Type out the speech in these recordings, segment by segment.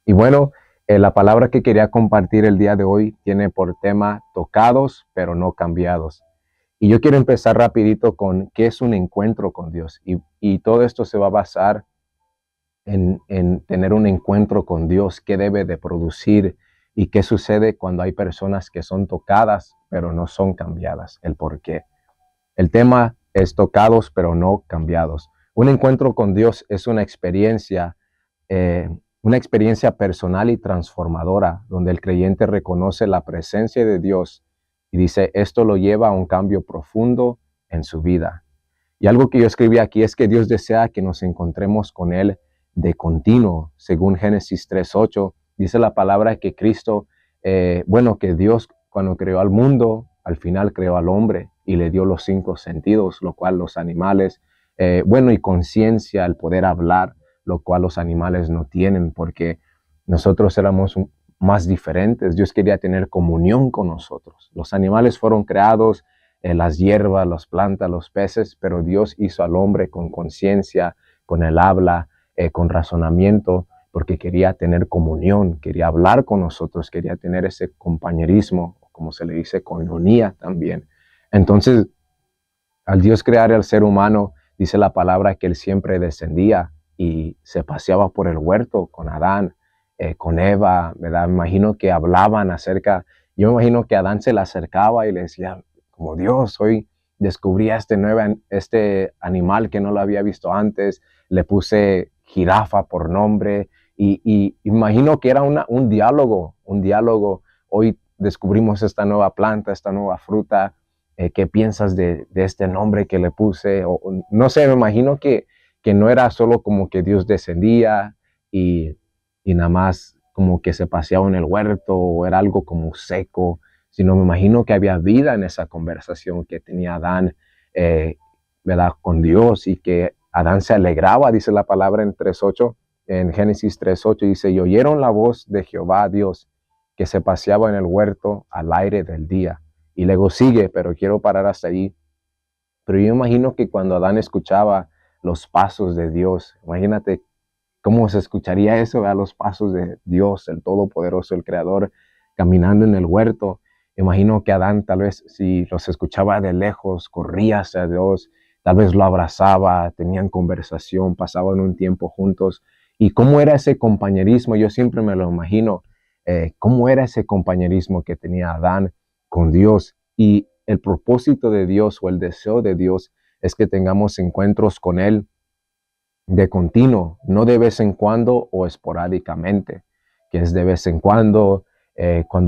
Y bueno, la palabra que quería compartir el día de hoy tiene por tema tocados, pero no cambiados. Y yo quiero empezar rapidito con qué es un encuentro con Dios. Y todo esto se va a basar en tener un encuentro con Dios, qué debe de producir y qué sucede cuando hay personas que son tocadas, pero no son cambiadas, el por qué. El tema es tocados, pero no cambiados. Un encuentro con Dios es una experiencia personal y transformadora, donde el creyente reconoce la presencia de Dios y dice, esto lo lleva a un cambio profundo en su vida. Y algo que yo escribí aquí es que Dios desea que nos encontremos con Él de continuo. Según Génesis 3:8, dice la palabra que Cristo, que Dios cuando creó al mundo, al final creó al hombre y le dio los 5 sentidos, lo cual los animales, y conciencia, el poder hablar, lo cual los animales no tienen, porque nosotros éramos más diferentes. Dios quería tener comunión con nosotros. Los animales fueron creados, las hierbas, las plantas, los peces, pero Dios hizo al hombre con conciencia, con el habla, con razonamiento, porque quería tener comunión, quería hablar con nosotros, quería tener ese compañerismo, como se le dice, coinonía también. Entonces, al Dios crear al ser humano, dice la palabra que Él siempre descendía y se paseaba por el huerto con Adán, con Eva, ¿verdad? Me imagino que hablaban yo me imagino que Adán se le acercaba y le decía, como Dios, hoy descubrí a este animal que no lo había visto antes, le puse jirafa por nombre y imagino que era un diálogo, hoy descubrimos esta nueva planta, esta nueva fruta, ¿qué piensas de este nombre que le puse? No sé, me imagino que no era solo como que Dios descendía y, y nada más como que se paseaba en el huerto o era algo como seco, sino me imagino que había vida en esa conversación que tenía Adán, ¿verdad? Con Dios y que Adán se alegraba, dice la palabra en Génesis 3:8, dice, y oyeron la voz de Jehová Dios que se paseaba en el huerto al aire del día. Y luego sigue, pero quiero parar hasta ahí. Pero yo imagino que cuando Adán escuchaba los pasos de Dios, imagínate cómo se escucharía eso, ¿verdad? Los pasos de Dios, el Todopoderoso, el Creador, caminando en el huerto. Imagino que Adán tal vez si los escuchaba de lejos, corría hacia Dios, tal vez lo abrazaba, tenían conversación, pasaban un tiempo juntos. ¿Y cómo era ese compañerismo? Yo siempre me lo imagino, cómo era ese compañerismo que tenía Adán con Dios. Y el propósito de Dios o el deseo de Dios es que tengamos encuentros con Él de continuo, no de vez en cuando o esporádicamente, que es de vez en cuando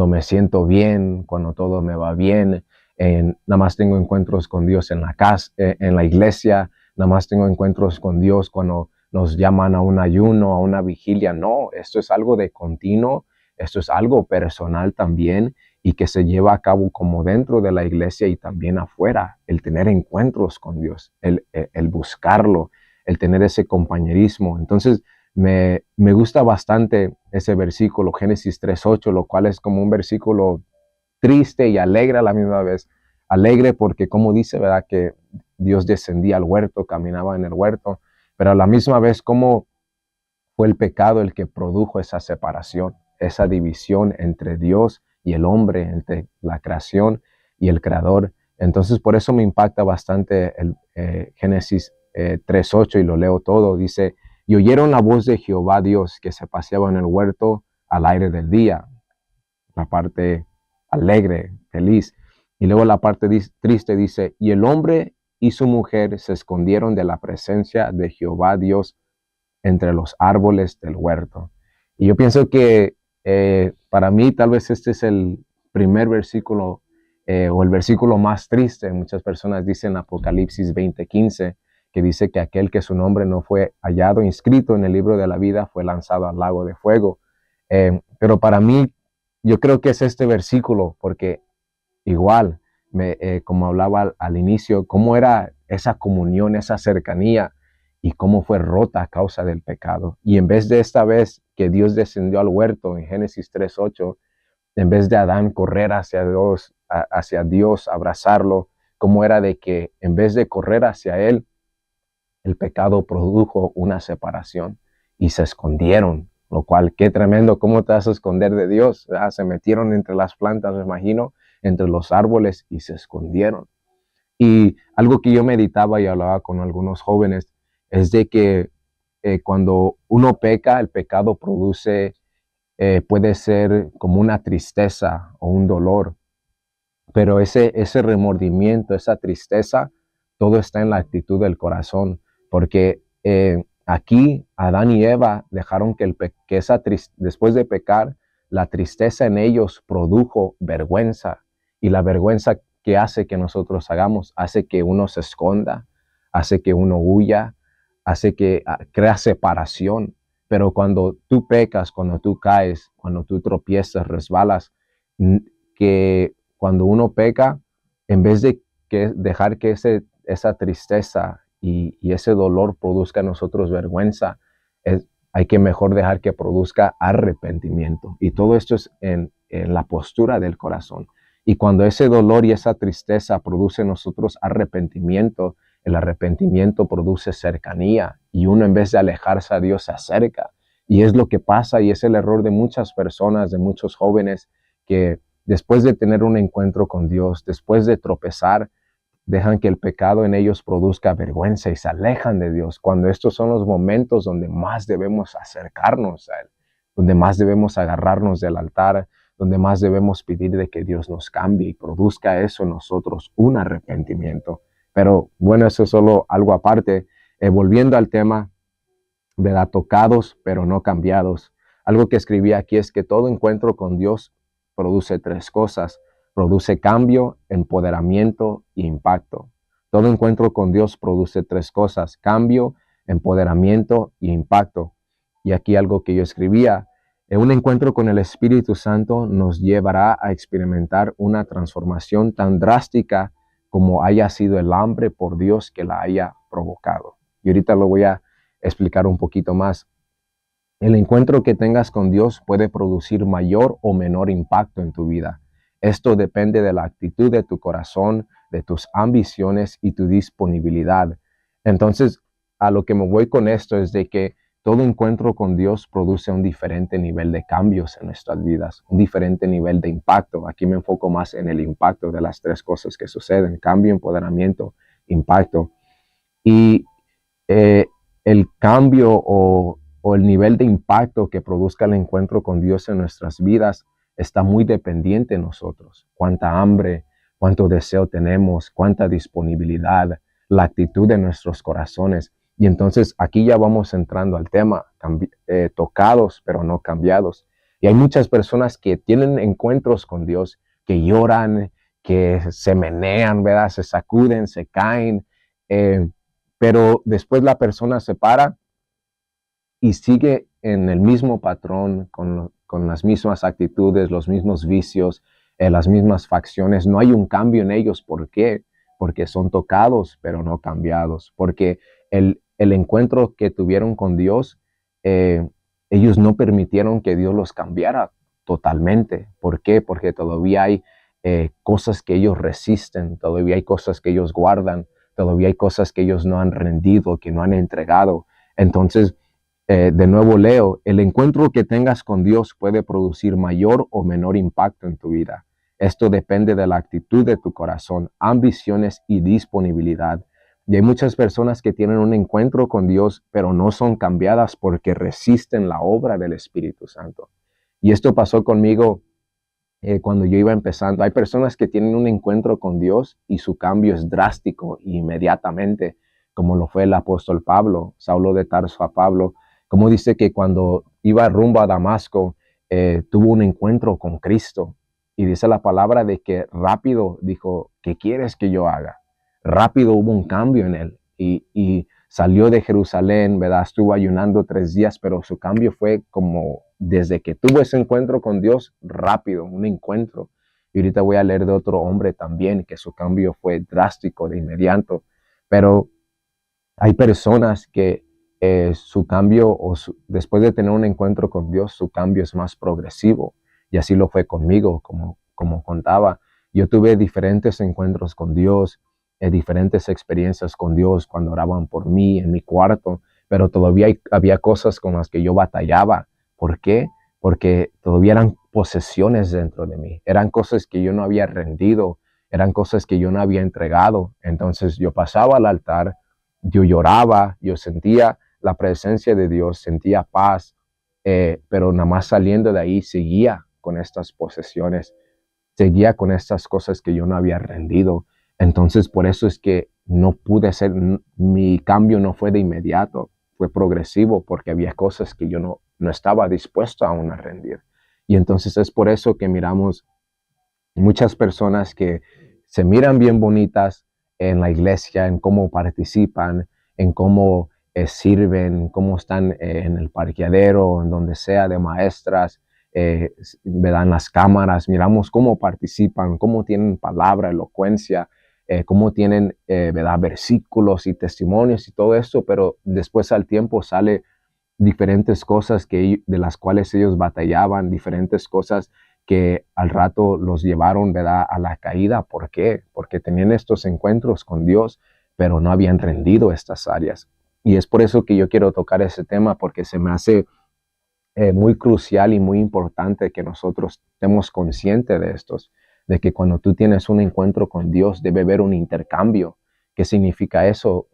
me siento bien, cuando todo me va bien, nada más tengo encuentros con Dios en la casa, en la iglesia, nada más tengo encuentros con Dios cuando nos llaman a un ayuno, a una vigilia. No, esto es algo de continuo, esto es algo personal también y que se lleva a cabo como dentro de la iglesia y también afuera, el tener encuentros con Dios, el buscarlo, el tener ese compañerismo. Entonces, me gusta bastante ese versículo, Génesis 3:8, lo cual es como un versículo triste y alegre a la misma vez. Alegre porque, como dice, ¿verdad? Que Dios descendía al huerto, caminaba en el huerto, pero a la misma vez, como fue el pecado el que produjo esa separación, esa división entre Dios y el hombre, entre la creación y el creador. Entonces, por eso me impacta bastante el Génesis 3:8 y lo leo todo. Dice, y oyeron la voz de Jehová Dios que se paseaba en el huerto al aire del día. La parte alegre, feliz. Y luego la parte triste dice, y el hombre y su mujer se escondieron de la presencia de Jehová Dios entre los árboles del huerto. Y yo pienso que para mí tal vez este es el primer versículo o el versículo más triste. Muchas personas dicen Apocalipsis 20:15, que dice que aquel que su nombre no fue hallado inscrito en el libro de la vida fue lanzado al lago de fuego. Pero para mí, yo creo que es este versículo, porque igual, como hablaba al inicio, cómo era esa comunión, esa cercanía y cómo fue rota a causa del pecado. Y en vez de esta vez que Dios descendió al huerto en Génesis 3:8, en vez de Adán correr hacia Dios, abrazarlo, cómo era de que en vez de correr hacia Él, el pecado produjo una separación y se escondieron lo cual, qué tremendo, ¿cómo te vas a esconder de Dios? ¿Verdad? Se metieron entre las plantas, me imagino, entre los árboles y se escondieron. Y algo que yo meditaba y hablaba con algunos jóvenes es de que cuando uno peca, el pecado produce, puede ser como una tristeza o un dolor, pero ese remordimiento, esa tristeza, todo está en la actitud del corazón, porque aquí Adán y Eva dejaron después de pecar, la tristeza en ellos produjo vergüenza, y la vergüenza que hace que nosotros hagamos, hace que uno se esconda, hace que uno huya, hace que crea separación. Pero cuando tú pecas, cuando tú caes, cuando tú tropiezas, resbalas, que cuando uno peca, en vez de dejar que esa tristeza y ese dolor produzca en nosotros vergüenza, hay que mejor dejar que produzca arrepentimiento. Y todo esto es en la postura del corazón. Y cuando ese dolor y esa tristeza produce en nosotros arrepentimiento, el arrepentimiento produce cercanía, y uno, en vez de alejarse a Dios, se acerca. Y es lo que pasa, y es el error de muchas personas, de muchos jóvenes, que después de tener un encuentro con Dios, después de tropezar, dejan que el pecado en ellos produzca vergüenza y se alejan de Dios, cuando estos son los momentos donde más debemos acercarnos a Él, donde más debemos agarrarnos del altar, donde más debemos pedir de que Dios nos cambie y produzca eso en nosotros, un arrepentimiento. Pero bueno, eso es solo algo aparte. Volviendo al tema, ¿verdad? Tocados, pero no cambiados. Algo que escribí aquí es que todo encuentro con Dios produce tres cosas: produce cambio, empoderamiento e impacto. Todo encuentro con Dios produce tres cosas: cambio, empoderamiento e impacto. Y aquí algo que yo escribía: un encuentro con el Espíritu Santo nos llevará a experimentar una transformación tan drástica como haya sido el hambre por Dios que la haya provocado. Y ahorita lo voy a explicar un poquito más. El encuentro que tengas con Dios puede producir mayor o menor impacto en tu vida. Esto depende de la actitud de tu corazón, de tus ambiciones y tu disponibilidad. Entonces, a lo que me voy con esto es de que todo encuentro con Dios produce un diferente nivel de cambios en nuestras vidas, un diferente nivel de impacto. Aquí me enfoco más en el impacto de las tres cosas que suceden: cambio, empoderamiento, impacto. Y eh, el cambio o el nivel de impacto que produzca el encuentro con Dios en nuestras vidas está muy dependiente de nosotros. Cuánta hambre, cuánto deseo tenemos, cuánta disponibilidad, la actitud de nuestros corazones. Y entonces aquí ya vamos entrando al tema, tocados pero no cambiados. Y hay muchas personas que tienen encuentros con Dios, que lloran, que se menean, ¿verdad? Se sacuden, se caen, pero después la persona se para y sigue en el mismo patrón, con las mismas actitudes, los mismos vicios, las mismas facciones. No hay un cambio en ellos. ¿Por qué? Porque son tocados, pero no cambiados. Porque el encuentro que tuvieron con Dios, ellos no permitieron que Dios los cambiara totalmente. ¿Por qué? Porque todavía hay cosas que ellos resisten, todavía hay cosas que ellos guardan, todavía hay cosas que ellos no han rendido, que no han entregado. Entonces, de nuevo leo: el encuentro que tengas con Dios puede producir mayor o menor impacto en tu vida. Esto depende de la actitud de tu corazón, ambiciones y disponibilidad. Y hay muchas personas que tienen un encuentro con Dios, pero no son cambiadas porque resisten la obra del Espíritu Santo. Y esto pasó conmigo cuando yo iba empezando. Hay personas que tienen un encuentro con Dios y su cambio es drástico e inmediatamente, como lo fue el apóstol Pablo, Saulo de Tarso a Pablo. Como dice que cuando iba rumbo a Damasco, tuvo un encuentro con Cristo. Y dice la palabra de que rápido dijo: ¿qué quieres que yo haga? Rápido hubo un cambio en él. Y salió de Jerusalén, ¿verdad? Estuvo ayunando 3 días, pero su cambio fue como desde que tuvo ese encuentro con Dios, rápido, un encuentro. Y ahorita voy a leer de otro hombre también, que su cambio fue drástico, de inmediato. Pero hay personas que su cambio, después de tener un encuentro con Dios, su cambio es más progresivo. Y así lo fue conmigo, como contaba. Yo tuve diferentes encuentros con Dios, diferentes experiencias con Dios cuando oraban por mí en mi cuarto, pero todavía había cosas con las que yo batallaba. ¿Por qué? Porque todavía eran posesiones dentro de mí, eran cosas que yo no había rendido, eran cosas que yo no había entregado. Entonces yo pasaba al altar, yo lloraba, yo sentía la presencia de Dios, sentía paz, pero nada más saliendo de ahí seguía con estas posesiones, seguía con estas cosas que yo no había rendido. Entonces por eso es que no pude hacer, mi cambio no fue de inmediato, fue progresivo porque había cosas que yo no estaba dispuesto aún a rendir. Y entonces es por eso que miramos muchas personas que se miran bien bonitas en la iglesia, en cómo participan, en cómo sirven, cómo están en el parqueadero, en donde sea, de maestras, ¿verdad? En las cámaras, miramos cómo participan, cómo tienen palabra, elocuencia, cómo tienen, ¿verdad? Versículos y testimonios y todo esto, pero después al tiempo sale diferentes cosas de las cuales ellos batallaban, diferentes cosas que al rato los llevaron, ¿verdad?, a la caída. ¿Por qué? Porque tenían estos encuentros con Dios, pero no habían rendido estas áreas. Y es por eso que yo quiero tocar ese tema, porque se me hace muy crucial y muy importante que nosotros estemos conscientes de estos, de que cuando tú tienes un encuentro con Dios debe haber un intercambio. ¿Qué significa eso?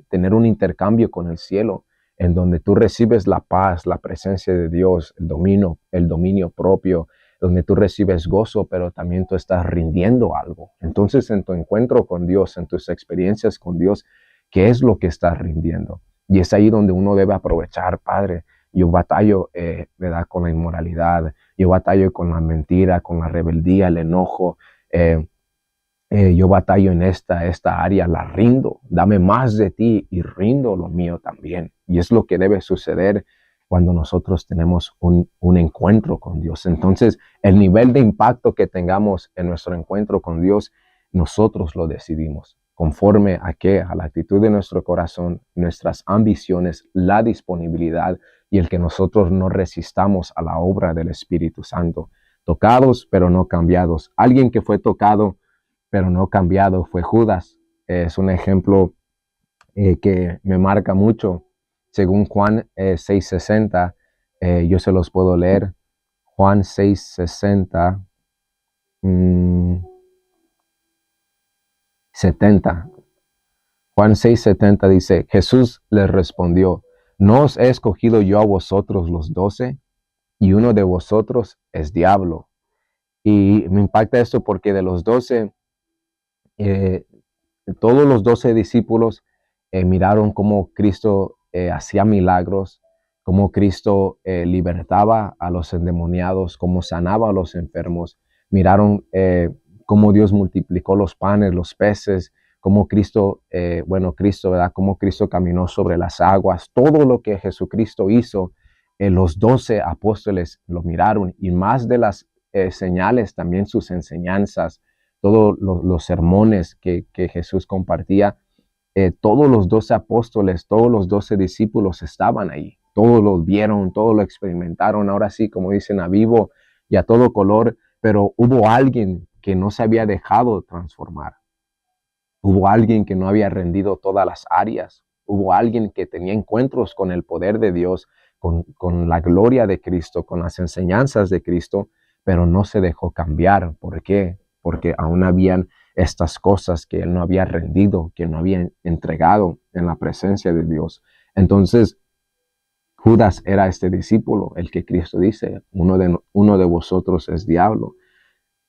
Tener un intercambio con el cielo, en donde tú recibes la paz, la presencia de Dios, el dominio propio, donde tú recibes gozo, pero también tú estás rindiendo algo. Entonces, en tu encuentro con Dios, en tus experiencias con Dios, ¿qué es lo que estás rindiendo? Y es ahí donde uno debe aprovechar, Padre. Yo batallo, ¿verdad?, con la inmoralidad, yo batallo con la mentira, con la rebeldía, el enojo, yo batallo en esta área, la rindo, dame más de ti y rindo lo mío también. Y es lo que debe suceder cuando nosotros tenemos un encuentro con Dios. Entonces, el nivel de impacto que tengamos en nuestro encuentro con Dios, nosotros lo decidimos. ¿Conforme a qué? A la actitud de nuestro corazón, nuestras ambiciones, la disponibilidad y el que nosotros no resistamos a la obra del Espíritu Santo. Tocados, pero no cambiados. Alguien que fue tocado, pero no cambiado, fue Judas. Es un ejemplo que me marca mucho. Según Juan 6:60, yo se los puedo leer. Juan 6:60, 70. Juan 6:70 dice, Jesús les respondió, ¿no os he escogido yo a vosotros los 12? Y uno de vosotros es diablo. Y me impacta esto porque de los 12, eh, todos los 12 discípulos miraron cómo Cristo hacía milagros, cómo Cristo libertaba a los endemoniados, cómo sanaba a los enfermos. Miraron cómo Dios multiplicó los panes, los peces, cómo Cristo, Cristo, ¿verdad? Cómo Cristo caminó sobre las aguas. Todo lo que Jesucristo hizo, los 12 apóstoles lo miraron, y más de las señales, también sus enseñanzas, todos los sermones que Jesús compartía, todos los 12 apóstoles, todos los 12 discípulos estaban ahí. Todos lo vieron, todos lo experimentaron, ahora sí, como dicen, a vivo y a todo color, pero hubo alguien que no se había dejado transformar. Hubo alguien que no había rendido todas las áreas. Hubo alguien que tenía encuentros con el poder de Dios, con la gloria de Cristo, con las enseñanzas de Cristo, pero no se dejó cambiar. ¿Por qué? Porque aún habían estas cosas que él no había rendido, que no había entregado en la presencia de Dios. Entonces, Judas era este discípulo, el que Cristo dice, uno de vosotros es diablo.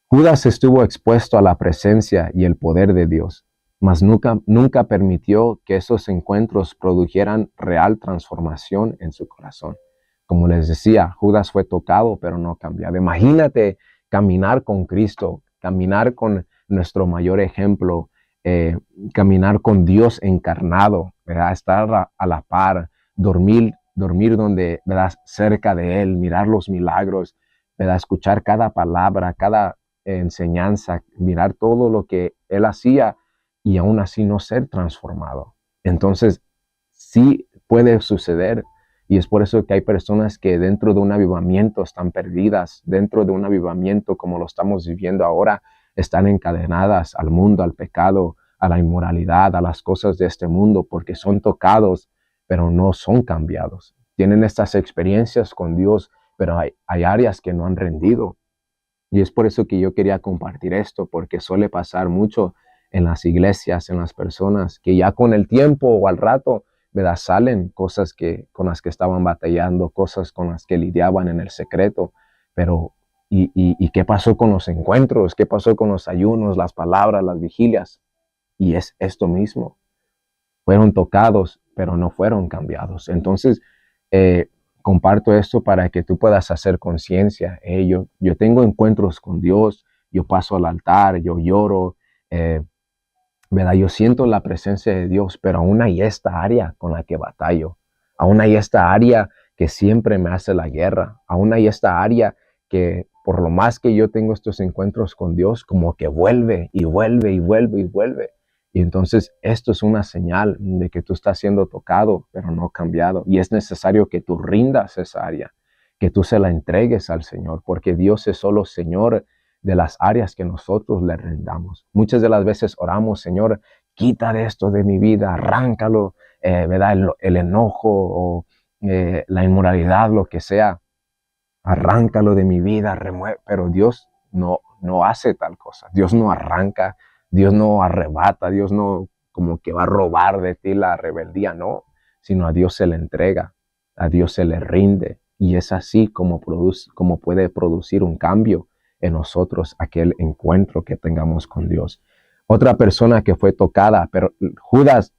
Judas estuvo expuesto a la presencia y el poder de Dios, mas nunca permitió que esos encuentros produjeran real transformación en su corazón. Como les decía, Judas fue tocado, pero no cambiado. Imagínate caminar con Cristo, caminar con nuestro mayor ejemplo, caminar con Dios encarnado, ¿verdad? Estar a la par, dormir donde, ¿verdad?, cerca de Él, mirar los milagros, ¿verdad?, escuchar cada palabra, cada enseñanza, mirar todo lo que Él hacía y aún así no ser transformado. Entonces, sí puede suceder, y es por eso que hay personas que dentro de un avivamiento están perdidas, dentro de un avivamiento como lo estamos viviendo ahora, están encadenadas al mundo, al pecado, a la inmoralidad, a las cosas de este mundo, porque son tocados, pero no son cambiados. tienen estas experiencias con Dios, pero hay áreas que no han rendido. Y es por eso que yo quería compartir esto, porque suele pasar mucho en las iglesias, en las personas, que ya con el tiempo o al rato, ¿verdad? Salen cosas con las que estaban batallando, cosas con las que lidiaban en el secreto, pero ¿y qué pasó con los encuentros? ¿Qué pasó con los ayunos, las palabras, las vigilias? Y es esto mismo. Fueron tocados, pero no fueron cambiados. Entonces, eh, comparto esto para que tú puedas hacer conciencia. Yo tengo encuentros con Dios, yo paso al altar, yo lloro, ¿verdad? Yo siento la presencia de Dios, pero aún hay esta área con la que batallo. Aún hay esta área que siempre me hace la guerra. Aún hay esta área que por lo más que yo tengo estos encuentros con Dios, como que vuelve y vuelve y vuelve y vuelve. Y entonces esto es una señal de que tú estás siendo tocado, pero no cambiado. Y es necesario que tú rindas esa área, que tú se la entregues al Señor, porque Dios es solo Señor de las áreas que nosotros le rendamos. Muchas de las veces oramos, Señor, quita de esto de mi vida, arráncalo, ¿verdad? El enojo o la inmoralidad, lo que sea, arráncalo de mi vida, remueve. Pero Dios no hace tal cosa. Dios no arranca, Dios no arrebata, Dios no como que va a robar de ti la rebeldía, no, sino a Dios se le entrega, a Dios se le rinde. Y es así como puede producir un cambio en nosotros aquel encuentro que tengamos con Dios. Otra persona que fue tocada, pero Judas,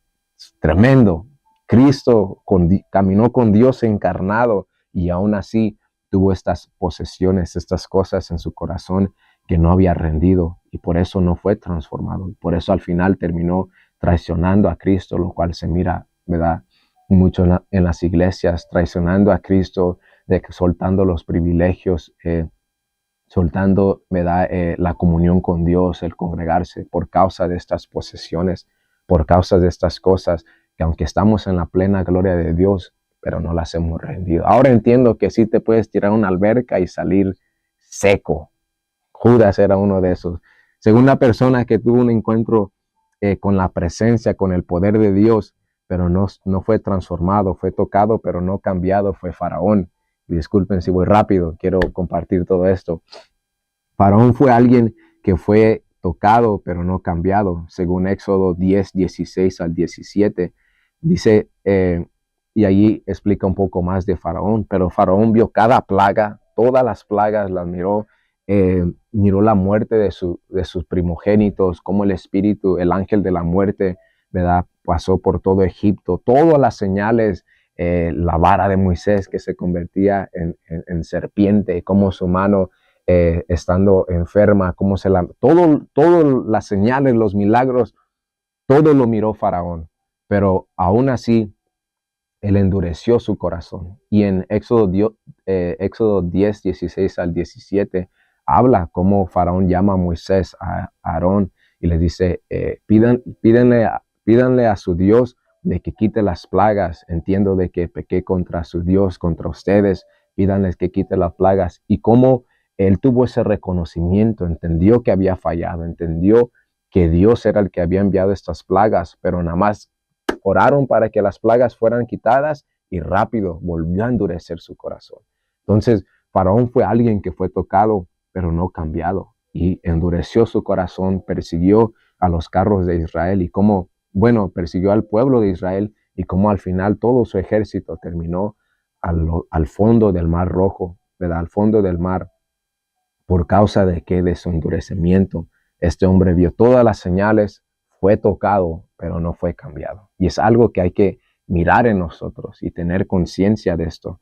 tremendo, Cristo caminó con Dios encarnado y aún así tuvo estas posesiones, estas cosas en su corazón que no había rendido y por eso no fue transformado. Por eso al final terminó traicionando a Cristo, lo cual se mira, ¿verdad? Mucho en las iglesias, traicionando a Cristo, soltando los privilegios, soltando, ¿verdad? La comunión con Dios, el congregarse por causa de estas posesiones, por causa de estas cosas, que aunque estamos en la plena gloria de Dios, pero no las hemos rendido. Ahora entiendo que sí te puedes tirar a una alberca y salir seco. Judas era uno de esos. Segunda persona que tuvo un encuentro con la presencia, con el poder de Dios, pero no fue transformado, fue tocado, pero no cambiado, fue Faraón. Y disculpen si voy rápido, quiero compartir todo esto. Faraón fue alguien que fue tocado, pero no cambiado, según Éxodo 10, 16 al 17. Dice, y allí explica un poco más de Faraón, pero Faraón vio cada plaga, todas las plagas las miró, miró la muerte de sus primogénitos, como el espíritu, el ángel de la muerte, ¿verdad? Pasó por todo Egipto, todas las señales, la vara de Moisés que se convertía en serpiente, como su mano estando enferma, todo las señales, los milagros, todo lo miró Faraón, pero aún así él endureció su corazón. Y en Éxodo 10, 16 al 17, habla cómo Faraón llama a Moisés, a Aarón, y les dice, pídanle a su Dios de que quite las plagas. Entiendo de que pequé contra su Dios, contra ustedes, pídanles que quite las plagas. Y cómo él tuvo ese reconocimiento, entendió que había fallado, entendió que Dios era el que había enviado estas plagas, pero nada más oraron para que las plagas fueran quitadas y rápido volvió a endurecer su corazón. Entonces, Faraón fue alguien que fue tocado, pero no cambiado, y endureció su corazón, persiguió a los carros de Israel y persiguió al pueblo de Israel y como al final todo su ejército terminó al fondo del Mar Rojo, ¿verdad? Al fondo del mar. ¿Por causa de qué? De su endurecimiento. Este hombre vio todas las señales, fue tocado, pero no fue cambiado. Y es algo que hay que mirar en nosotros y tener conciencia de esto.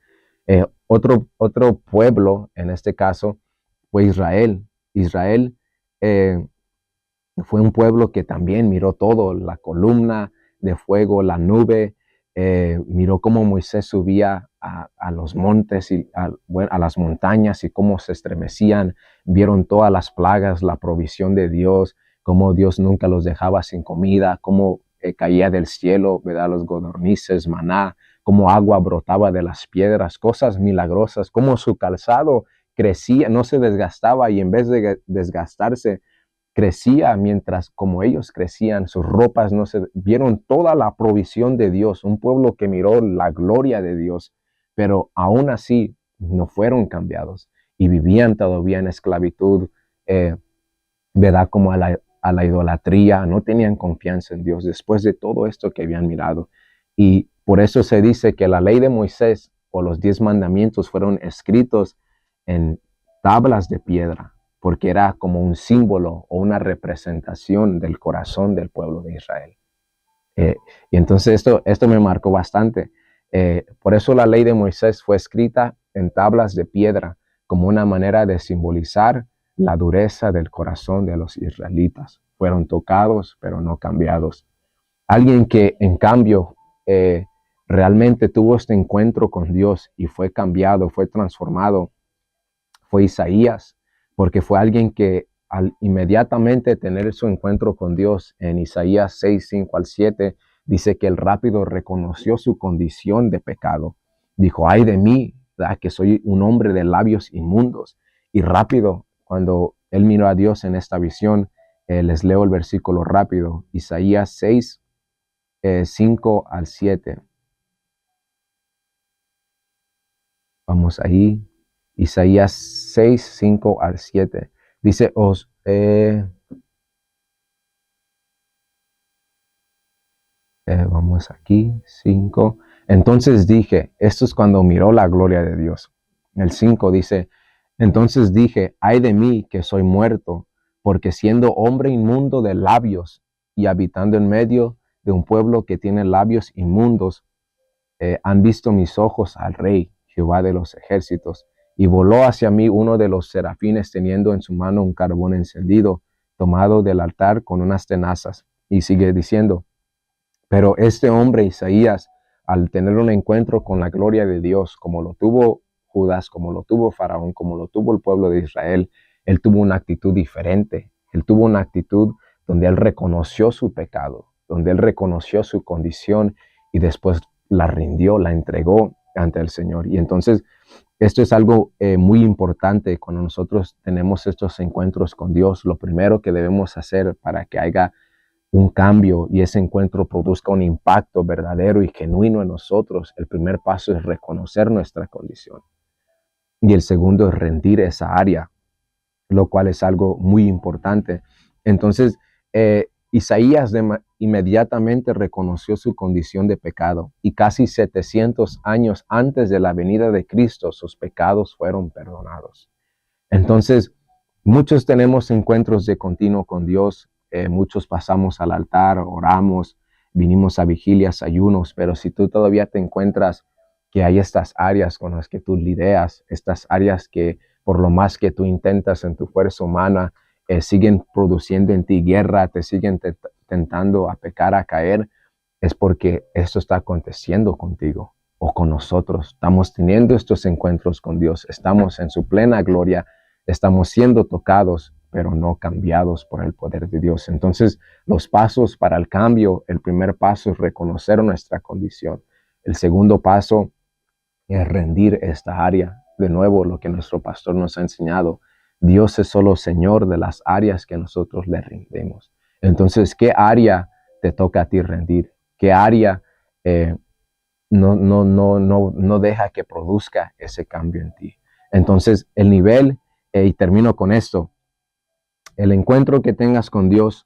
Otro pueblo, en este caso, fue Israel. Israel fue un pueblo que también miró todo, la columna de fuego, la nube, miró cómo Moisés subía a los montes y a las montañas y cómo se estremecían, vieron todas las plagas, la provisión de Dios, cómo Dios nunca los dejaba sin comida, cómo caía del cielo, ¿verdad? Los codornices, maná, cómo agua brotaba de las piedras, cosas milagrosas, cómo su calzado crecía, no se desgastaba y en vez de desgastarse, crecía mientras como ellos crecían, sus ropas no se vieron toda la provisión de Dios, un pueblo que miró la gloria de Dios, pero aún así no fueron cambiados y vivían todavía en esclavitud, ¿verdad? Como a la idolatría, no tenían confianza en Dios después de todo esto que habían mirado. Y por eso se dice que la ley de Moisés o los 10 mandamientos fueron escritos en tablas de piedra, porque era como un símbolo o una representación del corazón del pueblo de Israel. Y entonces esto me marcó bastante. Por eso la ley de Moisés fue escrita en tablas de piedra como una manera de simbolizar la dureza del corazón de los israelitas. Fueron tocados, pero no cambiados. Alguien que en cambio realmente tuvo este encuentro con Dios y fue cambiado, fue transformado, fue Isaías, porque fue alguien que al inmediatamente tener su encuentro con Dios, en Isaías 6, 5 al 7, dice que él rápido reconoció su condición de pecado. Dijo, ay de mí, ¿verdad? Que soy un hombre de labios inmundos. Y rápido, cuando él miró a Dios en esta visión, les leo el versículo rápido, Isaías 6, 5 al 7. Vamos ahí. Isaías 6, 5 al 7. Dice, vamos aquí, 5. Entonces dije, esto es cuando miró la gloria de Dios. El 5 dice, entonces dije, ay de mí que soy muerto, porque siendo hombre inmundo de labios y habitando en medio de un pueblo que tiene labios inmundos, han visto mis ojos al Rey, Jehová de los ejércitos. Y voló hacia mí uno de los serafines teniendo en su mano un carbón encendido, tomado del altar con unas tenazas. Y sigue diciendo, pero este hombre, Isaías, al tener un encuentro con la gloria de Dios, como lo tuvo Judas, como lo tuvo Faraón, como lo tuvo el pueblo de Israel, él tuvo una actitud diferente. Él tuvo una actitud donde él reconoció su pecado, donde él reconoció su condición y después la rindió, la entregó ante el Señor. Y entonces esto es algo muy importante cuando nosotros tenemos estos encuentros con Dios. Lo primero que debemos hacer para que haya un cambio y ese encuentro produzca un impacto verdadero y genuino en nosotros, el primer paso es reconocer nuestra condición. Y el segundo es rendir esa área, lo cual es algo muy importante. Entonces, Isaías inmediatamente reconoció su condición de pecado y casi 700 años antes de la venida de Cristo, sus pecados fueron perdonados. Entonces, muchos tenemos encuentros de continuo con Dios, muchos pasamos al altar, oramos, vinimos a vigilias, ayunos, pero si tú todavía te encuentras que hay estas áreas con las que tú lidias, estas áreas que por lo más que tú intentas en tu fuerza humana, siguen produciendo en ti guerra, te siguen tentando a pecar, a caer, es porque esto está aconteciendo contigo o con nosotros. Estamos teniendo estos encuentros con Dios, estamos en su plena gloria, estamos siendo tocados, pero no cambiados por el poder de Dios. Entonces, los pasos para el cambio, el primer paso es reconocer nuestra condición. El segundo paso es rendir esta área. De nuevo, lo que nuestro pastor nos ha enseñado, Dios es solo Señor de las áreas que nosotros le rendimos. Entonces, ¿qué área te toca a ti rendir? ¿Qué área no deja que produzca ese cambio en ti? Entonces, el nivel, y termino con esto, el encuentro que tengas con Dios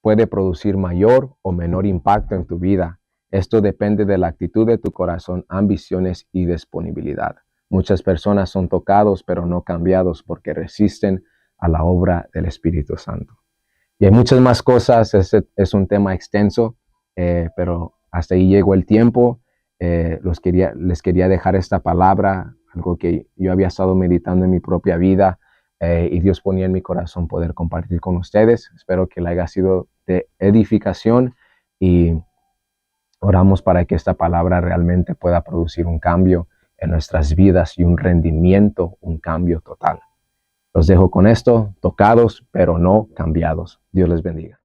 puede producir mayor o menor impacto en tu vida. Esto depende de la actitud de tu corazón, ambiciones y disponibilidad. Muchas personas son tocados pero no cambiados porque resisten a la obra del Espíritu Santo. Y hay muchas más cosas, es un tema extenso, pero hasta ahí llegó el tiempo. Les quería dejar esta palabra, algo que yo había estado meditando en mi propia vida y Dios ponía en mi corazón poder compartir con ustedes. Espero que le haya sido de edificación y oramos para que esta palabra realmente pueda producir un cambio en nuestras vidas y un rendimiento, un cambio total. Los dejo con esto, tocados, pero no cambiados. Dios les bendiga.